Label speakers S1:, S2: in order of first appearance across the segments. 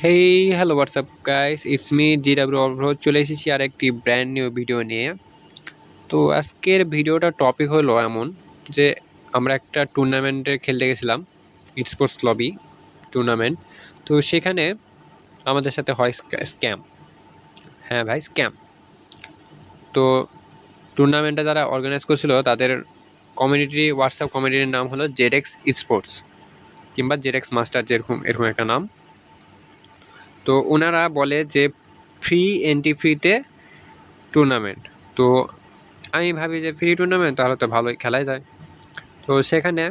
S1: Hey hello WhatsApp guys, it's me GW Abhra. চলে এসেছি আর একটি ব্র্যান্ড নিউ ভিডিও নিয়ে। তো আজকের ভিডিওটা টপিক হলো এমন যে আমরা একটা টুর্নামেন্টে খেলতে গেছিলাম, স্পোর্টস লবি টুর্নামেন্ট। তো সেখানে আমাদের সাথে হয় স্ক্যাম। হ্যাঁ ভাই, স্ক্যাম। তো টুর্নামেন্টটা যারা অর্গানাইজ করছিল তাদের হোয়াটসঅ্যাপ কমিউনিটির নাম হলো জেডএক্স স্পোর্টস কিংবা জেডএক্স মাস্টার, যেরকম এরকম একটা নাম। তো ওনারা বলে যে ফ্রি এন্ট্রি ফ্রিতে টুর্নামেন্ট। তো আমি ভাবি যে ফ্রি টুর্নামেন্ট, তাহলে তো ভালোই খেলাই যায়। তো সেখানে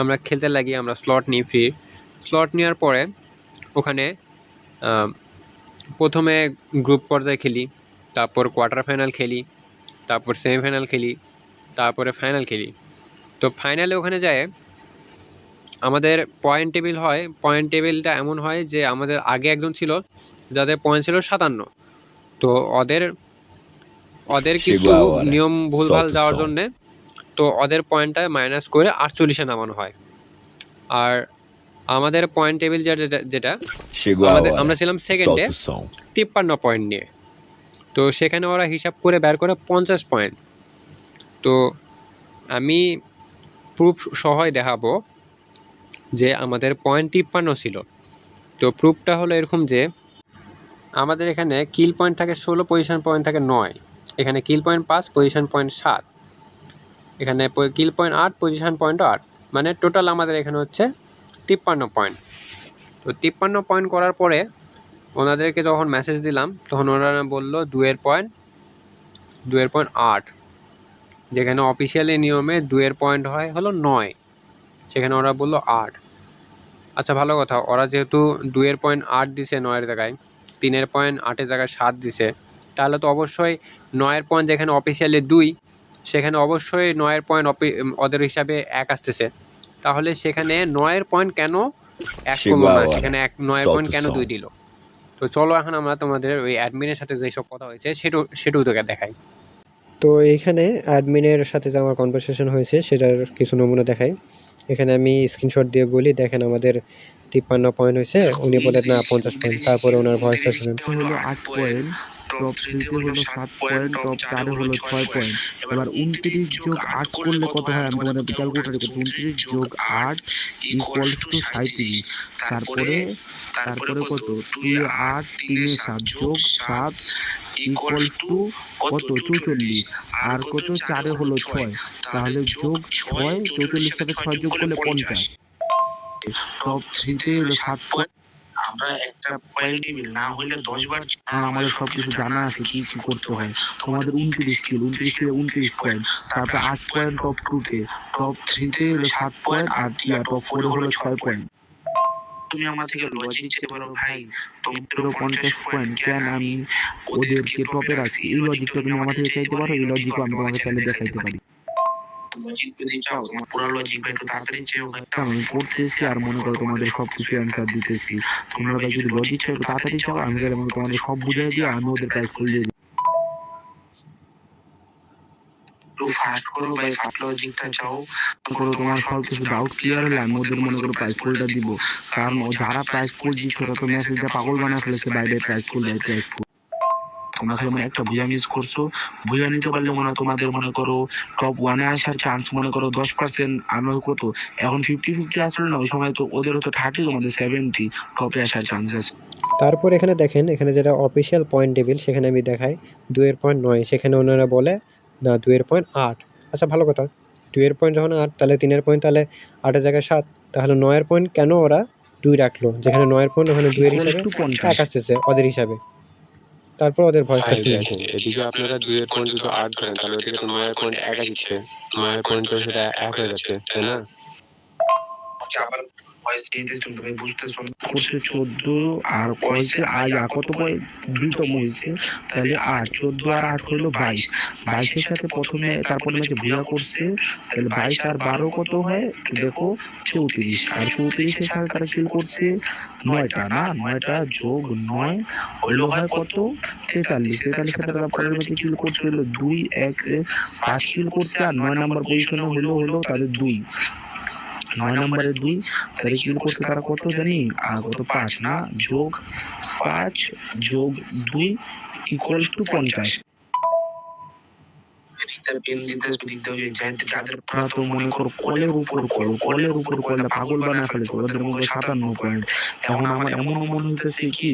S1: আমরা খেলতে লাগি, আমরা স্লট নিই, ফ্রি স্লট নেওয়ার পরে ওখানে প্রথমে গ্রুপ পর্যায়ে খেলি, তারপর কোয়ার্টার ফাইনাল খেলি, তারপর সেমিফাইনাল খেলি, তারপরে ফাইনাল খেলি। তো ফাইনালে ওখানে যায় আমাদের পয়েন্ট টেবিল হয়। পয়েন্ট টেবিলটা এমন হয় যে আমাদের আগে একজন ছিল যাদের পয়েন্ট ছিল 57। তো ওদের ওদের কিছু
S2: Chegou a hora.
S1: নিয়ম ভুলভাল
S2: Solta o
S1: যাওয়ার
S2: som.
S1: জন্যে তো ওদের পয়েন্টটা মাইনাস করে 48-এ নামানো হয়। আর আমাদের পয়েন্ট টেবিল যেটা
S2: Chegou a
S1: আমরা
S2: hora.
S1: ছিলাম সেকেন্ডে
S2: Solta o som.
S1: 53 পয়েন্ট নিয়ে। তো সেখানে ওরা হিসাব করে বের করে 50 পয়েন্ট। তো আমি প্রুফ সহই দেখাবো যে আমাদের পয়েন্ট 53 ছিল। তো প্রুফটা হলো এরকম যে আমাদের এখানে কিল পয়েন্ট থাকে 16, পজিশন পয়েন্ট থাকে 9। এখানে কিল পয়েন্ট 5, পজিশন পয়েন্ট 7। এখানে কিল পয়েন্ট 8, পজিশন পয়েন্ট 8। মানে টোটাল আমাদের এখানে হচ্ছে 53 পয়েন্ট। তো 53 পয়েন্ট করার পরে ওনাদেরকে যখন মেসেজ দিলাম তখন ওনারা বললো 2.8। যেখানে অফিসিয়ালি নিয়মে 2 পয়েন্ট হয় হলো 9, সেখানে ওরা বললো 8। আচ্ছা, ভালো কথা, ওরা যেহেতু 2.8 দিছে 9-এর জায়গায়, 3.8-এর জায়গায় 7 দিছে, তাহলে তো অবশ্যই 9-এর পয়েন্ট যেখানে অফিসিয়ালি 2, সেখানে অবশ্যই 9-এর পয়েন্ট ওদের হিসাবে 1 আসতেছে। তাহলে সেখানে 9-এর পয়েন্ট কেন 1
S2: Chegou
S1: করলো
S2: a
S1: না,
S2: hora.
S1: সেখানে 9-এর
S2: Solta
S1: পয়েন্ট
S2: o
S1: কেন 2
S2: som.
S1: দিল? তো চলো এখন আমরা তোমাদের ওই অ্যাডমিনের সাথে যেসব কথা হয়েছে সেটাও তোকে দেখাই। তো এইখানে অ্যাডমিনের সাথে যে আমার কনভারসেশন হয়েছে সেটার কিছু নমুনা দেখাই। এখানে আমি স্ক্রিনশট দিয়ে বলি, দেখেন আমাদের 53 পয়েন্ট হয়েছে, উনি বলেন না 50 পয়েন্ট। তারপরে ওনার ভয়েসটা শুনেন।
S3: হলো 8 পয়েন্ট, টপ 3 তে হলো 7 পয়েন্ট, টপ 4 এ হলো 6 পয়েন্ট। এবার 29 যোগ 8 করলে কত হয় আমি তোমাদের ক্যালকুলেটর করছি। 29 যোগ 8 ইকুয়ালস টু 37। তারপরে তারপরে কত 2 8 3 এ 7 যোগ 7 ইকুয়ালস টু কত 44। আর কত 4 এ হলো 6, তাহলে যোগ 6, 44 সাথে 6 যোগ করলে 50। টপ 3 তে হলো 7 পয়েন্ট। আমরা একটা পয়েন্ট টেবিল না হলে 10 বার আমাদের সবকিছু জানা আছে কি কি করতে হয়। তোমাদের 29 কিল, 29 কিলো 29 পয়েন্ট, তারপর 8 পয়েন্ট টপ 2 তে, টপ 3 তে হলো 7 পয়েন্ট, আর টপ 4 এ হলো 6 পয়েন্ট। তুমি আমার থেকে লজিক চেয়ে বলো ভাই তোমাদের 50 পয়েন্ট কেন আমি ওদেরকে টপে রাখছি, এই লজিকটা তুমি আমার থেকে চাইতে পারো, এই লজিকও আমি তোমাকে চাইলে দেখাইতে পারি। লজিক যদি চাও তোমার পুরো লজিক একটু তাড়াতাড়ি চেয়েও আমি পড়তেছি আর মনে করো তোমাদের সবকিছু অ্যান্সার দিতেছি। তোমরা ভাই যদি লজিক চাও একটু তাড়াতাড়ি চাও, আমি তাহলে তোমাদের সব বুঝাই দিয়ে আমি ওদের প্রাইস করে দিয়ে দিই। তো ফার্স্ট করো ভাই, ফার্স্ট লজিকটা চাও, করো তোমার সব কিছু ডাউট ক্লিয়ার হলে আমি ওদের মনে করো প্রাইস পোলটা দিব। কারণ ও যারা প্রাইস পোল দিচ্ছে ওরা তো মেসেজটা পাগল বানা ফেলেছে, bye bye price poll, bye price poll. তোমরা খালি মানে একটা ভুয়া মিস করছো। ভুয়া নিতে পারলে মনে হয় তোমাদের মনে করো টপ 1 এ আসার চান্স মনে করো 10%। আমরা কত এখন 50-50 আসলে না, ওই সময় তো ওদের হতো 30, তোমাদের 70 টপে আসার চান্স আছে।
S1: তারপর এখানে দেখেন, এখানে যেটা অফিসিয়াল পয়েন্ট টেবিল সেখানে আমি দেখাই 2.9, সেখানে ওনারা বলে না 2.8। আচ্ছা, ভালো কথা, 2 পয়েন্ট যখন 8, তাহলে 3 পয়েন্ট, তাহলে 8-এর জায়গায় 7, তাহলে 9 পয়েন্ট কেন ওরা 2 রাখলো? যেখানে 9 পয়েন্ট ওখানে 2 এর
S3: ইকুয়ালস
S1: হিসাবে
S3: টু
S1: 1
S3: 50।
S1: আসতেছে ওদের হিসাবে। তারপর ওদের ভয়েসটা
S4: ভাই
S1: শুনেন।
S4: দেখেন, এদিকে আপনারা 2-এর পয়েন্ট যদি 8 ধরেন তাহলে ওদিকে তো 9-এর পয়েন্ট 1 আসছে। 9-এর পয়েন্ট তো সেটা 1 হয়ে যাচ্ছে, তাই না?
S3: আবার ভয়েস দিতেছ তুমি ভাই বুঝতেছো না, করছে 14 আর কইছে আজ কত পয়েন্ট দুইতম হয়েছে, তাহলে 8, 14 আর 8 হলো 22। 22 এর সাথে প্রথমে তারপরে ম্যাচে ভুয়া করছে, তাহলে 22 আর 12 কত হয় দেখো 34। আর 34 এর সাথে তারা কিল করছে 9টা, না 9টা যোগ 9 হলো হয় কত 43। 43 সাথে তারা পরের ম্যাচে কিল করছে হলো 2, 1 5 কিল করছে, আর 9 নাম্বার পজিশনে হলো তাদের 2। 9 নম্বরে 2 তাহলে কি করছে তারা কত জানি কত 5 না যোগ 5 যোগ 2 ইকুয়ালস টু 50। তো মনে করো কলের উপর কলটা পাগল বানায় ফেলেছে, ওদের মনে করো 57 পয়েন্ট। এখন আমার এমন মনে হইতেছে কি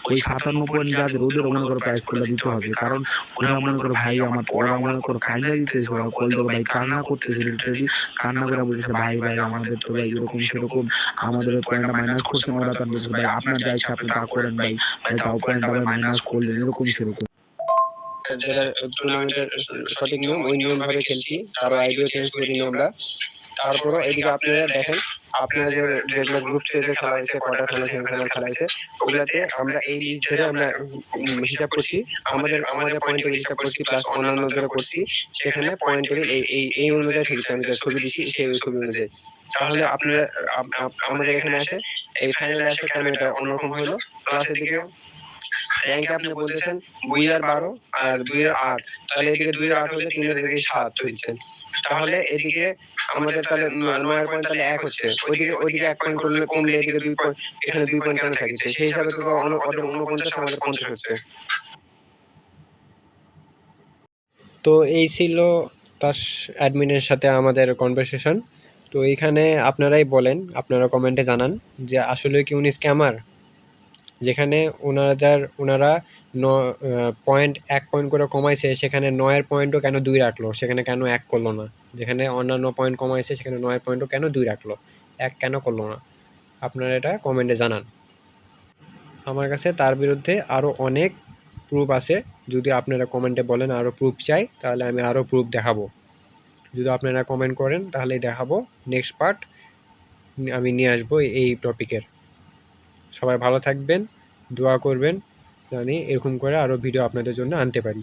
S3: ওই 57 পয়েন্ট যাদের ওদের মনে করো প্রাইজ কলটা দিতে হবে, কারণ ওরা মনে করো ভাই ওরা মনে করো কান্না দিতেছে, ওরা কল দেবে ভাই কান্না করতেছে, লিটারালি কান্না করে বলতেছে ভাই ভাই আমাদের তো ভাই এরকম সেরকম আমাদের পয়েন্টটা মাইনাস করছেন, ওরা তার বলছে ভাই আপনার যা ইচ্ছা আপনি তা করেন ভাই ভাই তাও পয়েন্টটা ভাই মাইনাস করলেন এরকম সেরকম।
S4: যেটা টুর্নামেন্টের সঠিক নিয়ম ওই নিয়ম ভাবে খেলছি, কারো আইডিও চেঞ্জ করিনি আমরা। তারপরও এদিকে আপনারা দেখেন, আপনারা যেগুলো গ্রুপ স্টেজে খেলা হয়েছে, কোয়ার্টার ফাইনাল সেমিফাইনাল খেলা হয়েছে, ওগুলাতে আমরা এই লিস্ট ধরে আমরা হিসাব করছি, আমাদের পয়েন্টের হিসাব করছি প্লাস অন্যান্যদেরও করছি, সেখানে পয়েন্টের এই অনুযায়ী ঠিক আমি যে ছবি দিচ্ছি সেই ছবি অনুযায়ী। তাহলে আপনারা আমাদের এখানে আসে এই ফাইনালে আসে কেন এটা অন্যরকম হলো, ক্লাসের দিকে র্যাঙ্কে আপনি বলতেছেন 2 আর 12 আর 2 আর 8, তাহলে এদিকে 2 আর 8 হলে 3 এর দিকে 7 হচ্ছেন, তাহলে এদিকে আমাদের তাহলে 9 পয়েন্ট তাহলে 1 হচ্ছে, ওইদিকে 1 পয়েন্ট করলে কমলে এদিকে 2 পয়েন্ট, এখানে 2 পয়েন্ট কেন থাকছে, সেই হিসাবে তো 49 আমাদের 50 হচ্ছে।
S1: তো এই ছিল তার অ্যাডমিনের সাথে আমাদের কনভারসেশন। তো এইখানে আপনারাই বলেন, আপনারা কমেন্টে জানান যে আসলে কি উনি স্ক্যামার, যেখানে ওনারা পয়েন্ট 1 পয়েন্ট করে কমাইছে, সেখানে 9-এর পয়েন্টও কেন 2 রাখলো, সেখানে কেন 1 করলো না, যেখানে অন্যান্য পয়েন্ট কমাইছে সেখানে 9-এর পয়েন্টও কেন 2 রাখলো, 1 কেন করলো না, আপনারা এটা কমেন্টে জানান। আমার কাছে তার বিরুদ্ধে আরও অনেক প্রুফ আছে, যদি আপনারা কমেন্টে বলেন আরও প্রুফ চাই তাহলে আমি আরও প্রুফ দেখাবো। যদি আপনারা কমেন্ট করেন তাহলেই দেখাবো, নেক্সট পার্ট আমি নিয়ে আসবো এই টপিকের। সবাই ভালো থাকবেন, দোয়া করবেন জানি এরকম করে আরও ভিডিও আপনাদের জন্য আনতে পারি।